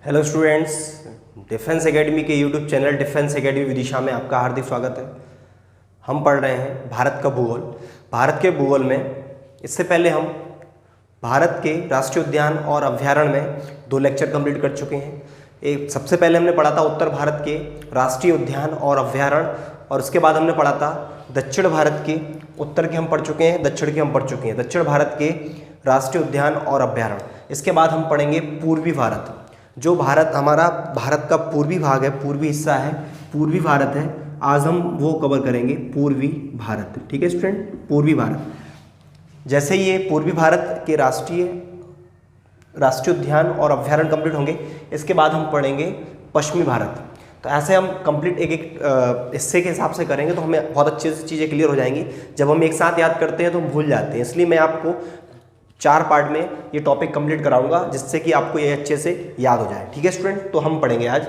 Hello students, defence academy के YouTube channel defence academy Vidisha में आपका हार्दिक स्वागत है। हम पढ़ रहे हैं भारत का भूगोल। भारत के भूगोल में इससे पहले हम भारत के राष्ट्रीय उद्यान और अभ्यारण्य में 2 लेक्चर कंप्लीट कर चुके हैं। एक सबसे पहले हमने पढ़ा था उत्तर भारत के राष्ट्रीय उद्यान और अभ्यारण्य, और उसके बाद हमने पढ़ा था दक्षिण भारत के। उत्तर के हम पढ़ चुके हैं, दक्षिण के हम पढ़ चुके हैं, दक्षिण भारत के राष्ट्रीय उद्यान और अभ्यारण्य। इसके बाद हम पढ़ेंगे पूर्वी भारत। जो भारत हमारा भारत का पूर्वी भाग है, पूर्वी हिस्सा है, पूर्वी भारत है, आज हम वो कवर करेंगे पूर्वी भारत। ठीक है स्टूडेंट, पूर्वी भारत। जैसे ये पूर्वी भारत के राष्ट्रीय उद्यान और अभ्यारण्य कंप्लीट होंगे, इसके बाद हम पढ़ेंगे पश्चिमी भारत। तो ऐसे हम कंप्लीट एक एक हिस्से के हिसाब से करेंगे तो हमें बहुत अच्छे से चीज़ें क्लियर हो जाएंगी। जब हम एक साथ याद करते हैं तो हम भूल जाते हैं, इसलिए मैं आपको 4 पार्ट में ये टॉपिक कंप्लीट कराऊंगा जिससे कि आपको ये अच्छे से याद हो जाए। ठीक है स्टूडेंट, तो हम पढ़ेंगे आज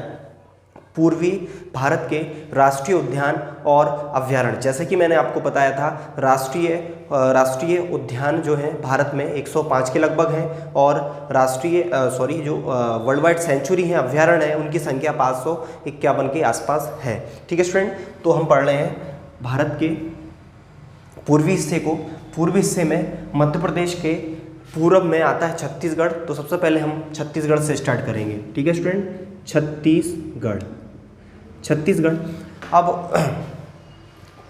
पूर्वी भारत के राष्ट्रीय उद्यान और अभ्यारण्य। जैसे कि मैंने आपको बताया था, राष्ट्रीय उद्यान जो है भारत में 105 के लगभग हैं, और जो वर्ल्ड वाइड सेंचुरी हैं, अभ्यारण्य है, उनकी संख्या 551 के आसपास है। ठीक है स्टूडेंट, तो हम पढ़ रहे हैं भारत के पूर्वी हिस्से को। पूर्वी हिस्से में मध्य प्रदेश के पूरब में आता है छत्तीसगढ़। तो सबसे पहले हम छत्तीसगढ़ से स्टार्ट करेंगे। ठीक है स्टूडेंट, छत्तीसगढ़। अब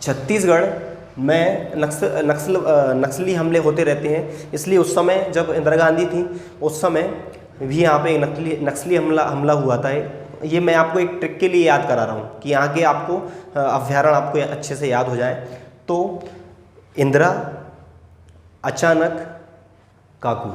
छत्तीसगढ़ में नक्सली हमले होते रहते हैं, इसलिए उस समय जब इंदिरा गांधी थी उस समय भी यहाँ पे नक्सली हमला हुआ था। ये मैं आपको एक ट्रिक के लिए याद करा रहा हूँ कि यहाँ के आपको अभ्यारण्य आपको अच्छे से याद हो जाए। तो इंदिरा अचानक काकू,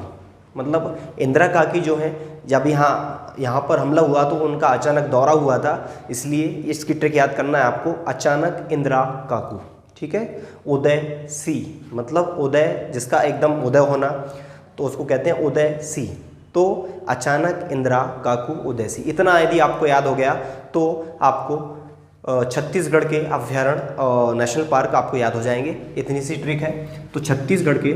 मतलब इंदिरा काकी जो है, जब यहाँ पर हमला हुआ तो उनका अचानक दौरा हुआ था, इसलिए इसकी ट्रिक याद करना है आपको, अचानक इंदिरा काकू। ठीक है, उदय सी, मतलब उदय जिसका एकदम उदय होना, तो उसको कहते हैं उदय सी। तो अचानक इंदिरा काकू उदय सी, इतना यदि आपको याद हो गया तो आपको छत्तीसगढ़ के अभ्यारण्य नेशनल पार्क आपको याद हो जाएंगे। इतनी सी ट्रिक है। तो छत्तीसगढ़ के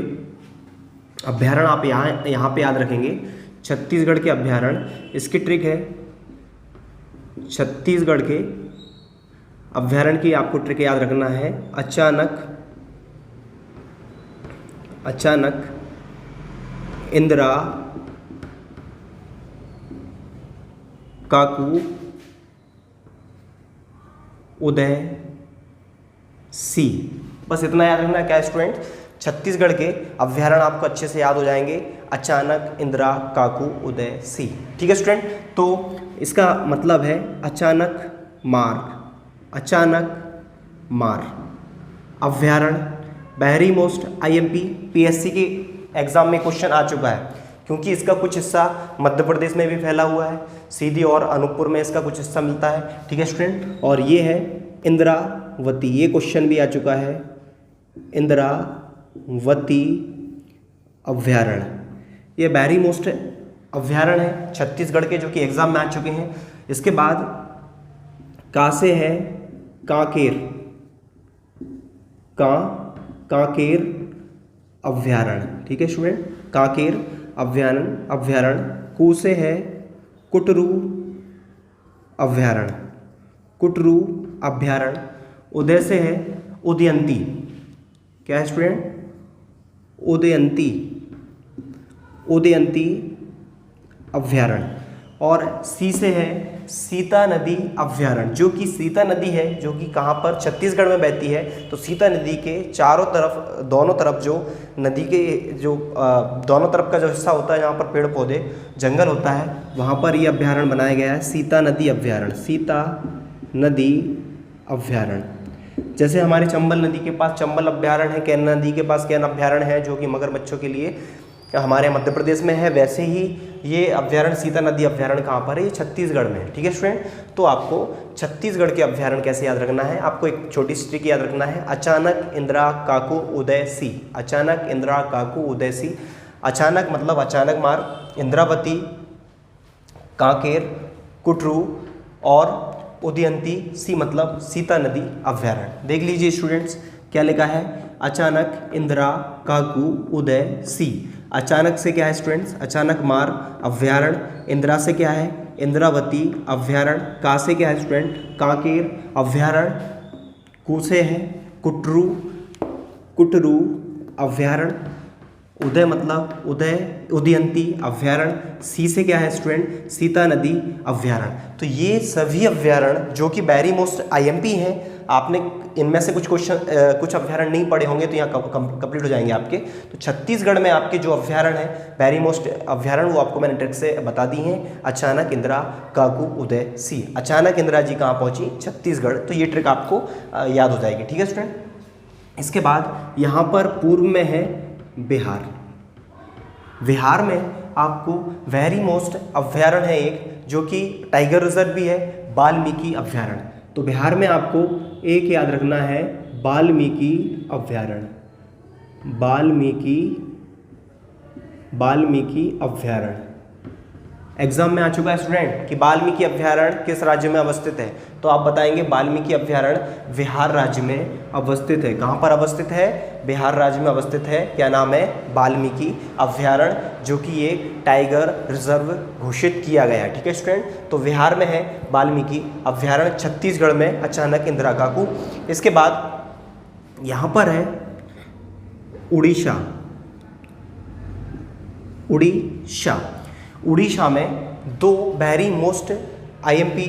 अभ्यारण्य आप यहाँ पे याद रखेंगे। छत्तीसगढ़ के अभ्यारण्य, इसकी ट्रिक है, छत्तीसगढ़ के अभ्यारण्य की आपको ट्रिक याद रखना है, अचानक इंदिरा काकू उदय सी। बस इतना याद रखना है। क्या स्टूडेंट, छत्तीसगढ़ के अभ्यारण्य आपको अच्छे से याद हो जाएंगे, अचानक इंदिरा काकू उदय सी। ठीक है स्टूडेंट, तो इसका मतलब है अचानक मार अभ्यारण्य। बहरी मोस्ट IMP PSC के एग्जाम में क्वेश्चन आ चुका है, क्योंकि इसका कुछ हिस्सा मध्य प्रदेश में भी फैला हुआ है, सीधी और अनूपपुर में इसका कुछ हिस्सा मिलता है। ठीक है स्टूडेंट, और ये है इंद्रावती, ये क्वेश्चन भी आ चुका है, इंद्रावती अभ्यारण्य। ये बहरी मोस्ट अभ्यारण्य है छत्तीसगढ़ के, जो कि एग्जाम में आ चुके हैं। इसके बाद का से है कांकेर अभ्यारण्य। ठीक है स्टूडेंट, कांकेर अभ्यारण्य। कू से है कुटरू अभ्यारण्य। उदय से है उदयंती। क्या है स्टूडेंट, उदयंती अभ्यारण्य। और सी से है सीता नदी अभ्यारण्य, जो कि सीता नदी है, जो कि कहाँ पर, छत्तीसगढ़ में बहती है। तो सीता नदी के दोनों तरफ जो नदी के दोनों तरफ का जो हिस्सा होता है, जहाँ पर पेड़ पौधे जंगल होता है, वहाँ पर ये अभ्यारण्य बनाया गया है, सीता नदी अभ्यारण्य। जैसे हमारे चंबल नदी के पास चंबल अभ्यारण्य है, कैन नदी के पास कैन अभ्यारण्य है, जो कि मगरमच्छों के लिए हमारे मध्य प्रदेश में है, वैसे ही ये अभ्यारण्य सीता नदी अभ्यारण्य कहाँ पर है, ये छत्तीसगढ़ में है। ठीक है स्टूडेंट, तो आपको छत्तीसगढ़ के अभ्यारण्य कैसे याद रखना है, आपको एक छोटी सी ट्रिक याद रखना है, अचानक इंदिरा काकू उदय सी। अचानक इंदिरा काकू उदय सी। अचानक मतलब अचानक मार, इंद्रावती, कांकेर, कुटरू और उदयंती सी मतलब सीता नदी अभ्यारण्य। देख लीजिए स्टूडेंट्स, क्या लिखा है, अचानक इंदिरा काकू उदय सी। अचानक से क्या है स्टूडेंट्स, अचानक मार अभ्यारण्य। इंदिरा से क्या है, इंद्रावती अभ्यारण्य, का से क्या है स्टूडेंट, कांकेर अभ्यारण्य, कु से है कुटरू, कुटरू अभ्यारण्य, उदय मतलब उदयंती अभ्यारण्य, सी से क्या है स्टूडेंट, सीता नदी अभ्यारण्य। तो ये सभी अभ्यारण्य जो कि वेरी मोस्ट आईएमपी हैं, आपने इनमें से कुछ अभ्यारण्य नहीं पढ़े होंगे तो यहाँ कंप्लीट हो जाएंगे आपके। तो छत्तीसगढ़ में आपके जो अभ्यारण्य है वेरी मोस्ट अभ्यारण्य, वो आपको मैंने ट्रिक से बता दी हैं। अचानक इंदिरा, काकू, उदय, सी। अचानक इंदिरा जी कहाँ पहुँची, छत्तीसगढ़। तो ये ट्रिक आपको याद हो जाएगी, ठीक है स्टूडेंट। इसके बाद यहाँ पर पूर्व में है बिहार। बिहार में आपको वेरी मोस्ट अभ्यारण्य है एक, जो कि टाइगर रिजर्व भी है, वाल्मीकि अभ्यारण्य। तो बिहार में आपको एक याद रखना है, वाल्मीकि अभ्यारण्य, वाल्मीकि अभ्यारण्य। एग्जाम में आ चुका है स्टूडेंट कि वाल्मीकि अभ्यारण्य किस राज्य में अवस्थित है, तो आप बताएंगे वाल्मीकि अभ्यारण्य बिहार राज्य में अवस्थित है। कहाँ पर अवस्थित है, बिहार राज्य में अवस्थित है। क्या नाम है, वाल्मीकि अभ्यारण्य, जो कि एक टाइगर रिजर्व घोषित किया गया है, ठीक है स्टूडेंट। तो बिहार में है वाल्मीकि अभ्यारण्य, छत्तीसगढ़ में अचानक इंदिरा काकू। इसके बाद यहाँ पर है उड़ीसा, उड़ीसा में दो वेरी मोस्ट आईएमपी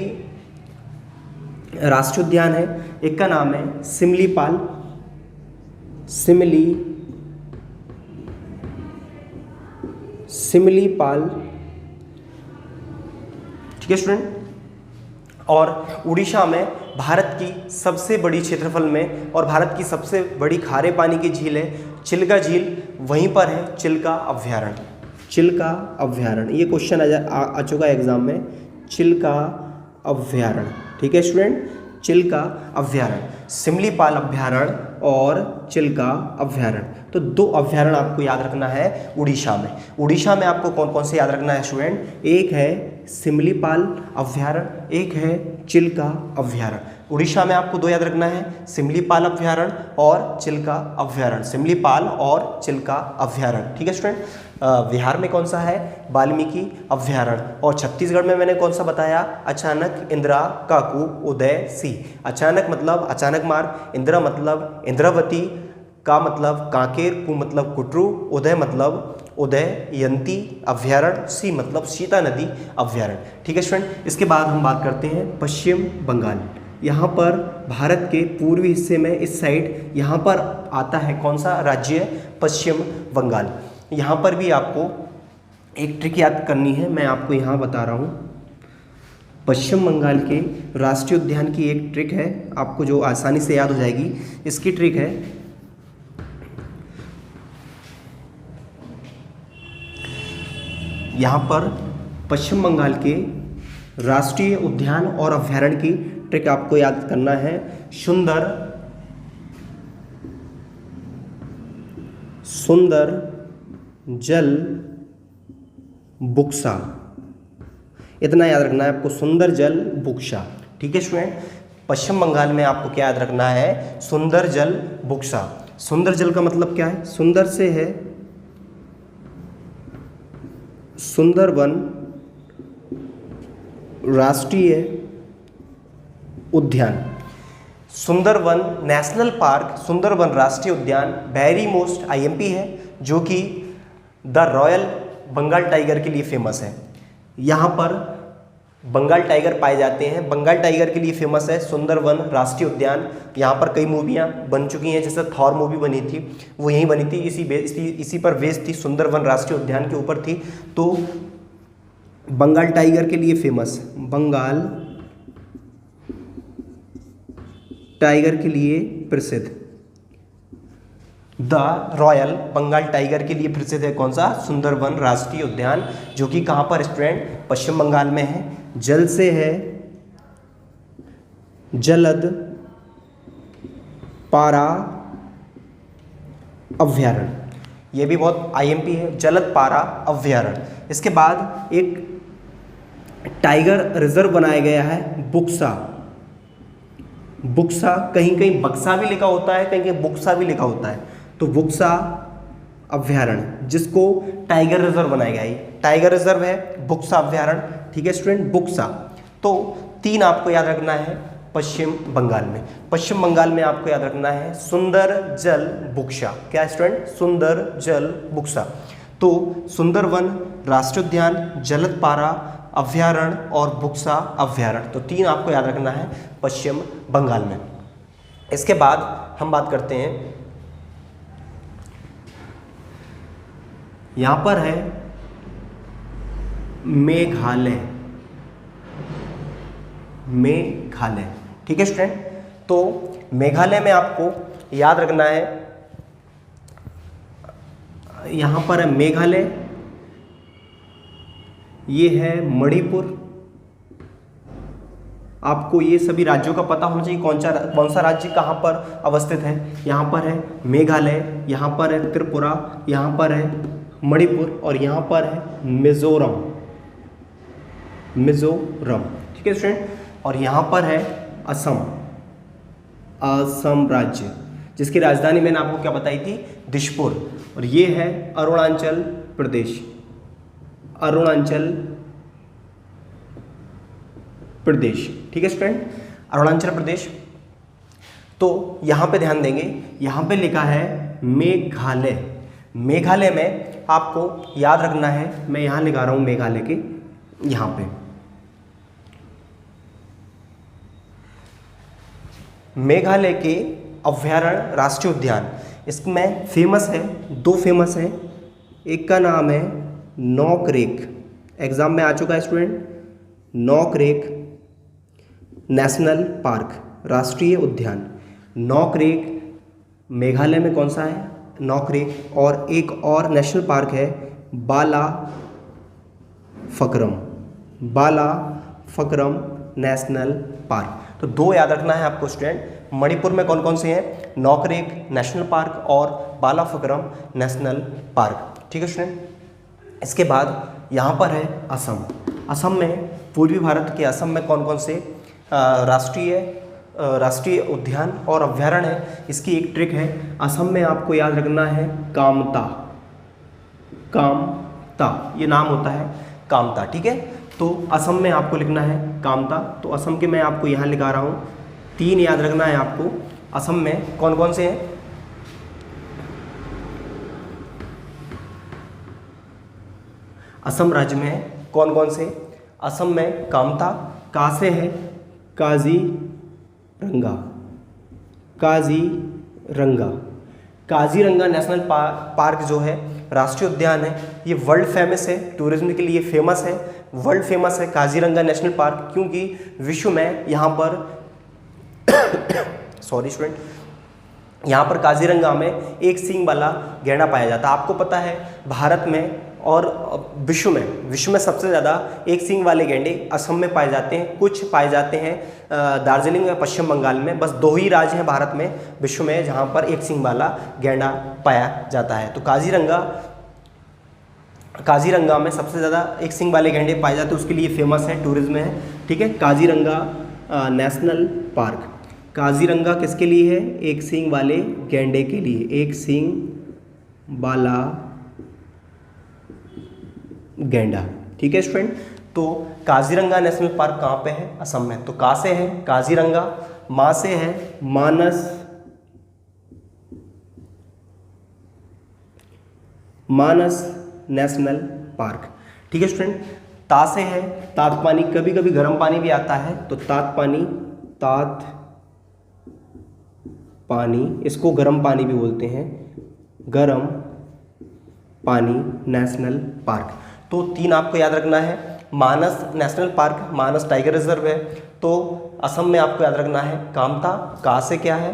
राष्ट्रीय उद्यान है। एक का नाम है सिमलीपाल, ठीक है स्टूडेंट। और उड़ीसा में भारत की सबसे बड़ी क्षेत्रफल में और भारत की सबसे बड़ी खारे पानी की झील है चिल्का झील, वहीं पर है चिल्का अभ्यारण्य। ये क्वेश्चन आ चुका है एग्जाम में, चिल्का अभ्यारण्य, ठीक है स्टूडेंट। चिल्का अभ्यारण्य, सिमलीपाल अभ्यारण्य और चिल्का अभ्यारण्य। तो दो अभ्यारण्य आपको याद रखना है उड़ीसा में। उड़ीसा में आपको कौन कौन से याद रखना है स्टूडेंट, एक है सिमलीपाल अभ्यारण्य, एक है चिल्का अभ्यारण्य। उड़ीसा में आपको दो याद रखना है, सिमलीपाल अभ्यारण्य और चिल्का अभ्यारण्य, सिमलीपाल और चिल्का अभ्यारण्य, ठीक है स्टूडेंट। बिहार में कौन सा है, वाल्मीकि अभ्यारण्य। और छत्तीसगढ़ में मैंने कौन सा बताया, अचानक, इंदिरा, काकू, उदय, सी। अचानक मतलब अचानक मार्ग, इंदिरा मतलब इंद्रावती, का मतलब कांकेर, कु मतलब कुटरू, उदय मतलब उदययंती अभ्यारण्य, सी मतलब सीता नदी अभ्यारण्य, ठीक है स्टूडेंट। इसके बाद हम बात करते हैं पश्चिम बंगाल। यहाँ पर भारत के पूर्वी हिस्से में इस साइड यहाँ पर आता है कौन सा राज्य, पश्चिम बंगाल। यहाँ पर भी आपको एक ट्रिक याद करनी है, मैं आपको यहाँ बता रहा हूँ। पश्चिम बंगाल के राष्ट्रीय उद्यान की एक ट्रिक है आपको जो आसानी से याद हो जाएगी। इसकी ट्रिक है, यहाँ पर पश्चिम बंगाल के राष्ट्रीय उद्यान और अभ्यारण्य की ट्रिक आपको याद करना है। सुंदर जल बुक्सा, इतना याद रखना है आपको, सुंदर जल बुक्सा, ठीक है स्टूडेंट। पश्चिम बंगाल में आपको क्या याद रखना है, सुंदर जल बुक्सा। सुंदर जल का मतलब क्या है, सुंदर से है सुंदरवन राष्ट्रीय उद्यान, सुंदरवन नेशनल पार्क, सुंदरवन राष्ट्रीय उद्यान वेरी मोस्ट आईएमपी है, जो कि द रॉयल बंगाल टाइगर के लिए फेमस है। यहाँ पर बंगाल टाइगर पाए जाते हैं, बंगाल टाइगर के लिए फेमस है सुंदरवन राष्ट्रीय उद्यान। यहाँ पर कई मूवियाँ बन चुकी हैं, जैसे थॉर मूवी बनी थी, वो यहीं बनी थी, इसी पर बेस्ड थी, सुंदरवन राष्ट्रीय उद्यान के ऊपर थी। तो बंगाल टाइगर के लिए फेमस, बंगाल टाइगर के लिए प्रसिद्ध, द रॉयल बंगाल टाइगर के लिए प्रसिद्ध है कौन सा, सुंदरवन राष्ट्रीय उद्यान, जो कि कहाँ पर स्टूडेंट, पश्चिम बंगाल में है। जल से है जलद पारा अभ्यारण्य, ये भी बहुत आईएमपी है, जलद पारा अभ्यारण्य। इसके बाद एक टाइगर रिजर्व बनाया गया है बुक्सा, बुक्सा कहीं कहीं बक्सा भी लिखा होता है, कहीं कहीं बुक्सा भी लिखा होता है। तो बुक्सा अभ्यारण्य जिसको टाइगर रिजर्व बनाया गया है, टाइगर रिजर्व है, बुक्सा अभ्यारण्य, ठीक है स्टूडेंट, बुक्सा। तो 3 आपको याद रखना है पश्चिम बंगाल में। पश्चिम बंगाल में आपको याद रखना है सुंदर जल बुक्सा। क्या स्टूडेंट? सुंदर जल बुक्सा। तो सुंदरवन राष्ट्रीय उद्यान, जलदपारा अभ्यारण्य और बुक्सा अभ्यारण्य, तो 3 आपको याद रखना है पश्चिम बंगाल में। इसके बाद हम बात करते हैं, यहां पर है मेघालय। मेघालय, ठीक है स्टूडेंट। तो मेघालय में आपको याद रखना है, यहां पर है मेघालय, ये है मणिपुर। आपको ये सभी राज्यों का पता होना चाहिए कौन सा राज्य कहां पर अवस्थित है। यहां पर है मेघालय, यहां पर है त्रिपुरा, यहां पर है मणिपुर और यहां पर है मिजोरम। मिजोरम, ठीक है स्टूडेंट। और यहां पर है असम। असम राज्य, जिसकी राजधानी मैंने आपको क्या बताई थी? दिसपुर। और ये है अरुणाचल प्रदेश। अरुणाचल प्रदेश, ठीक है स्टूडेंट, अरुणाचल प्रदेश। तो यहां पे ध्यान देंगे, यहां पे लिखा है मेघालय। मेघालय में आपको याद रखना है, मैं यहां लिखा रहा हूं मेघालय के, यहां पे मेघालय के अभ्यारण्य राष्ट्रीय उद्यान, इसमें फेमस है, 2 फेमस है। एक का नाम है नॉकरेक, एग्जाम में आ चुका है स्टूडेंट, नॉकरेक नेशनल पार्क, राष्ट्रीय उद्यान। नॉकरेक मेघालय में कौन सा है? नॉकरेक। और एक और नेशनल पार्क है बाला फकरम। बाला फकरम नेशनल पार्क। तो 2 याद रखना है आपको स्टूडेंट। मणिपुर में कौन कौन से हैं? नॉकरेक नेशनल पार्क और बाला फकरम नेशनल पार्क, ठीक है स्टूडेंट। इसके बाद यहाँ पर है असम। असम में, पूर्वी भारत के असम में कौन कौन से राष्ट्रीय उद्यान और अभ्यारण्य है, इसकी एक ट्रिक है। असम में आपको याद रखना है कामता। कामता, ये नाम होता है कामता, ठीक है। तो असम में आपको लिखना है कामता। तो असम के मैं आपको यहाँ लिखा रहा हूँ, 3 याद रखना है आपको। असम में कौन कौन से हैं? असम राज्य में कौन कौन से? असम में कामता, का से है काजीरंगा। काजीरंगा, काजीरंगा नेशनल पार्क जो है, राष्ट्रीय उद्यान है, ये वर्ल्ड फेमस है, टूरिज्म के लिए फेमस है, वर्ल्ड फेमस है काजीरंगा नेशनल पार्क, क्योंकि विश्व में यहाँ पर सॉरी स्टूडेंट, यहाँ पर काजीरंगा में एक सींग वाला गैंडा पाया जाता है। आपको पता है भारत में और विश्व में सबसे ज़्यादा एक सींग वाले गैंडे असम में पाए जाते हैं, कुछ पाए जाते हैं दार्जिलिंग या पश्चिम बंगाल में। बस 2 ही राज्य हैं भारत में, विश्व में, जहाँ पर एक सींग वाला गैंडा पाया जाता है। तो काजीरंगा में सबसे ज़्यादा एक सींग वाले गैंडे पाए जाते हैं, उसके लिए फेमस है, टूरिज्म है, ठीक है। काजीरंगा नेशनल पार्क, काजीरंगा किसके लिए है? एक सींग वाले गैंडे के लिए, एक सींग वाला गैंडा, ठीक है स्टूडेंट। तो काजीरंगा नेशनल पार्क कहाँ पे है? असम में। तो का से है काजीरंगा, मा से है मानस नेशनल पार्क, ठीक है स्टूडेंट। ता से है तातपानी, कभी कभी गर्म पानी भी आता है, तो तातपानी, इसको गर्म पानी भी बोलते हैं, गर्म पानी नेशनल पार्क। तो 3 आपको याद रखना है। मानस नेशनल पार्क, मानस टाइगर रिजर्व है, तो असम में आपको याद रखना है कामता, का से क्या है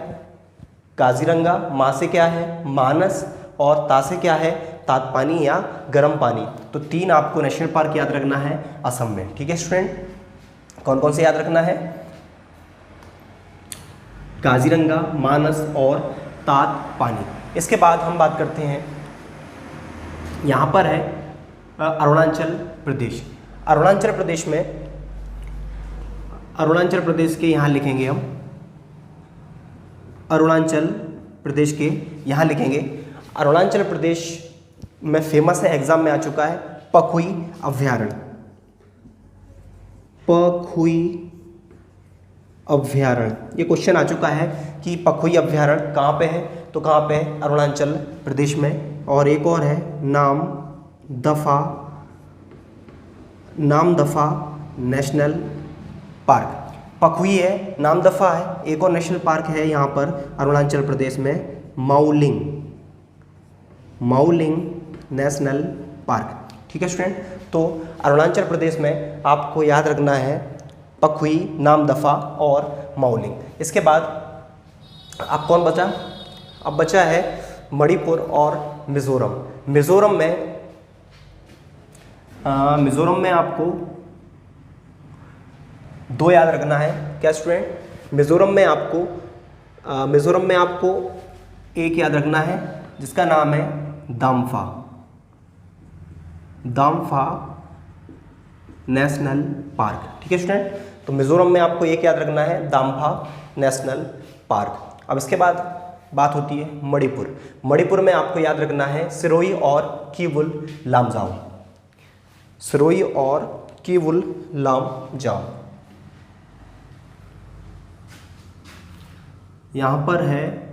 काजीरंगा, मा से क्या है मानस और ता से क्या है तातपानी या गर्म पानी। तो 3 आपको नेशनल पार्क याद रखना है असम में, ठीक है स्टूडेंट। कौन कौन से याद रखना है? काजीरंगा, मानस और तातपानी। इसके बाद हम बात करते हैं, यहाँ पर है अरुणाचल प्रदेश। अरुणाचल प्रदेश में, अरुणाचल प्रदेश के यहाँ लिखेंगे हम, अरुणाचल प्रदेश के यहाँ लिखेंगे। अरुणाचल प्रदेश में फेमस है, एग्जाम में आ चुका है, पखुई अभ्यारण्य। पखुई अभ्यारण्य, ये क्वेश्चन आ चुका है कि पखुई अभ्यारण्य कहाँ पे है, तो कहाँ पे है, अरुणाचल प्रदेश में। और एक और है नामदफा नेशनल पार्क। पखुई है, नामदफा है, एक और नेशनल पार्क है यहाँ पर अरुणाचल प्रदेश में, माउलिंग नेशनल पार्क। ठीक है स्टूडेंट, तो अरुणाचल प्रदेश में आपको याद रखना है पखुई, नामदफा और माउलिंग। इसके बाद अब कौन बचा, अब बचा है मणिपुर और मिजोरम। मिजोरम में आपको दो याद रखना है। क्या स्टूडेंट, मिजोरम में आपको एक याद रखना है जिसका नाम है दाम्फा नेशनल पार्क। ठीक है स्टूडेंट, तो मिजोरम में आपको एक याद रखना है दाम्फा नेशनल पार्क। अब इसके बाद बात होती है मणिपुर में आपको याद रखना है सिरोही और कीवुल लामजाओ। यहाँ पर है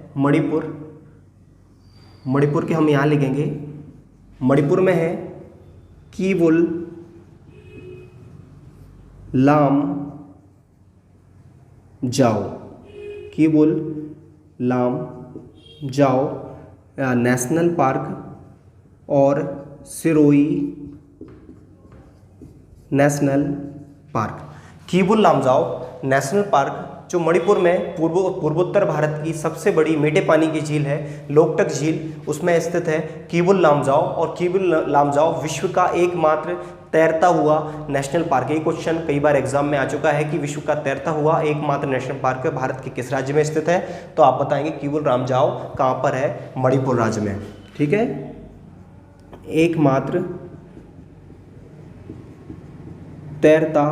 मणिपुर के हम यहाँ लिखेंगे, मणिपुर में है कीवुल लामजाओ नेशनल पार्क और Sirohi national park. Keibul Lamjao national park जो मणिपुर में पूर्वोत्तर भारत की सबसे बड़ी मीठे पानी की झील है, लोकटक झील, उसमें स्थित है कीवुल लामजाओ। और कीवुल लामजाओ विश्व का एकमात्र तैरता हुआ नेशनल पार्क है। ये क्वेश्चन कई बार एग्जाम में आ चुका है कि विश्व का तैरता हुआ एकमात्र नेशनल पार्क भारत के किस राज्य में स्थित है, तो आप बताएंगे कीवुल लामजाओ कहाँ पर है, मणिपुर राज्य में। ठीक है, एकमात्र तैरता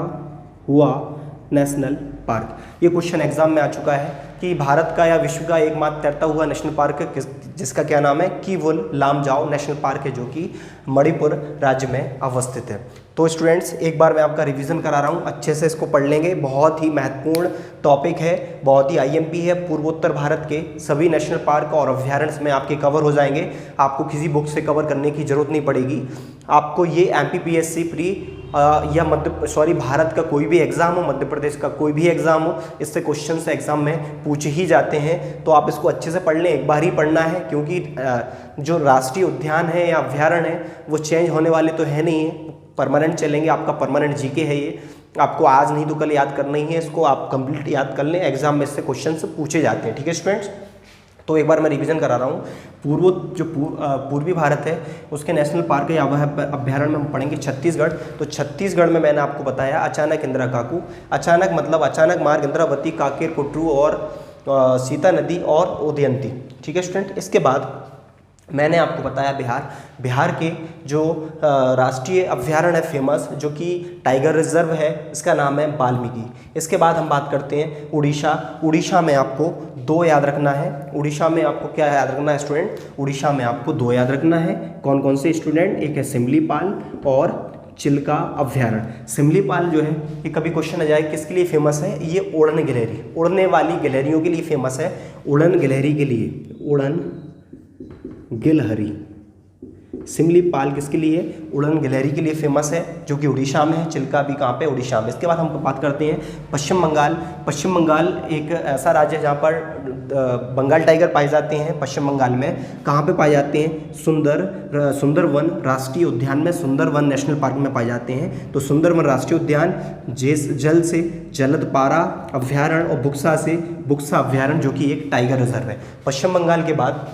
हुआ नेशनल पार्क। ये क्वेश्चन एग्जाम में आ चुका है कि भारत का या विश्व का एकमात्र तैरता हुआ नेशनल पार्क जिसका क्या नाम है, कीवुल लामजाओ नेशनल पार्क है, जो कि मणिपुर राज्य में अवस्थित है। तो स्टूडेंट्स, एक बार मैं आपका रिवीजन करा रहा हूँ, अच्छे से इसको पढ़ लेंगे। बहुत ही महत्वपूर्ण टॉपिक है, बहुत ही आईएमपी है। पूर्वोत्तर भारत के सभी नेशनल पार्क और अभ्यारण्य में आपके कवर हो जाएंगे, आपको किसी बुक से कवर करने की जरूरत नहीं पड़ेगी। आपको ये एमपीपीएससी प्री या भारत का कोई भी एग्जाम हो, मध्य प्रदेश का कोई भी एग्जाम हो, इससे क्वेश्चन से एग्जाम में पूछे ही जाते हैं। तो आप इसको अच्छे से पढ़ लें, एक बार ही पढ़ना है, क्योंकि जो राष्ट्रीय उद्यान है या अभ्यारण्य है वो चेंज होने वाले तो है नहीं है, परमानेंट चलेंगे। आपका परमानेंट जीके है ये, आपको आज नहीं तो कल याद करना ही है, इसको आप कंप्लीट याद कर लें, एग्जाम में इससे क्वेश्चन से पूछे जाते हैं। ठीक है स्टूडेंट्स, तो एक बार मैं रिवीजन करा रहा हूँ। पूर्वी भारत है उसके नेशनल पार्क या अभ्यारण्य में हम पढ़ेंगे छत्तीसगढ़। तो छत्तीसगढ़ में मैंने आपको बताया अचानक इंदिरा काकू, अचानक मतलब अचानक मार्ग, इंद्रावती, काकेर कुटरू और सीता नदी और उदयंती। ठीक है स्टूडेंट, इसके बाद मैंने आपको बताया बिहार के जो राष्ट्रीय अभ्यारण्य है फेमस, जो कि टाइगर रिजर्व है, इसका नाम है वाल्मीकि। इसके बाद हम बात करते हैं उड़ीसा में आपको दो याद रखना है। उड़ीसा में आपको क्या याद रखना है स्टूडेंट, उड़ीसा में आपको दो याद रखना है। कौन कौन से स्टूडेंट, एक है सिमलीपाल और चिल्का अभ्यारण्य। सिमलीपाल जो है ये कभी क्वेश्चन आ जाए किसके लिए फेमस है, ये उड़न गिलहरी, उड़ने वाली गिलहरियों के लिए फेमस है। उड़न गिलहरी के लिए, उड़न गिलहरी, सिमलीपाल किसके लिए, उड़न गिलहरी के लिए फेमस है, जो कि उड़ीसा में है। चिल्का भी कहाँ पे, उड़ीसा में। इसके बाद हम बात करते हैं पश्चिम बंगाल। पश्चिम बंगाल एक ऐसा राज्य है जहाँ पर बंगाल टाइगर पाए जाते हैं। पश्चिम बंगाल में कहाँ पे पाए जाते हैं, सुंदरवन राष्ट्रीय उद्यान में, सुंदरवन नेशनल पार्क में पाए जाते हैं। तो सुंदरवन राष्ट्रीय उद्यान, जल से जलदपारा अभ्यारण्य और बुक्सा अभ्यारण्य, जो कि एक टाइगर रिजर्व है। पश्चिम बंगाल के बाद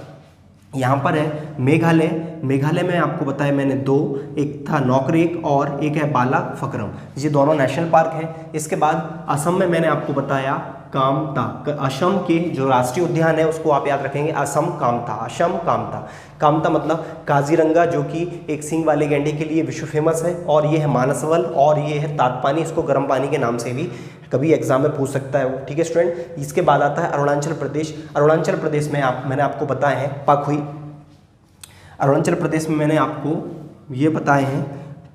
यहाँ पर है मेघालय में आपको बताया मैंने दो, एक था नौकरेक और एक है बालाफक्रम, ये दोनों नेशनल पार्क हैं। इसके बाद असम में मैंने आपको बताया कामता, असम के जो राष्ट्रीय उद्यान है उसको आप याद रखेंगे असम कामता मतलब काजीरंगा, जो कि एक सींग वाले गैंडे के लिए विश्व फेमस है। और ये है मानसवल और ये है तातपानी, इसको गर्म पानी के नाम से भी कभी एग्जाम में पूछ सकता है वो। ठीक है स्टूडेंट, इसके बाद आता है अरुणाचल प्रदेश। अरुणाचल प्रदेश में मैंने आपको बताए हैं पखुई। अरुणाचल प्रदेश में मैंने आपको ये बताए हैं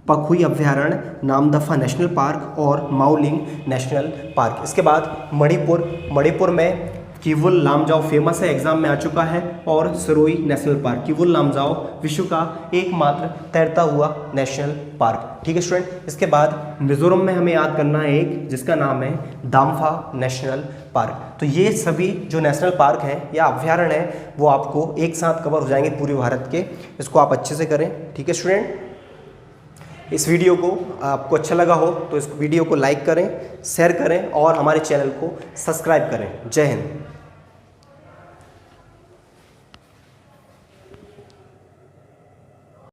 पखुई अभ्यारण्य, नामदफा नेशनल पार्क और माउलिंग नेशनल पार्क। इसके बाद मणिपुर में किवुल लामजाओ फेमस है, एग्जाम में आ चुका है, और सरोई नेशनल पार्क। किवुल लामजाओ विश्व का एकमात्र तैरता हुआ नेशनल पार्क। ठीक है स्टूडेंट। इसके बाद मिजोरम में हमें याद करना है एक, जिसका नाम है दाम्फा नेशनल पार्क। तो ये सभी जो नेशनल पार्क हैं या अभ्यारण्य हैं वो आपको एक साथ कवर हो जाएंगे पूरे भारत के। इसको आप अच्छे से करें। ठीक है स्टूडेंट। इस वीडियो को आपको अच्छा लगा हो तो इस वीडियो को लाइक करें, शेयर करें और हमारे चैनल को सब्सक्राइब करें। जय हिंद।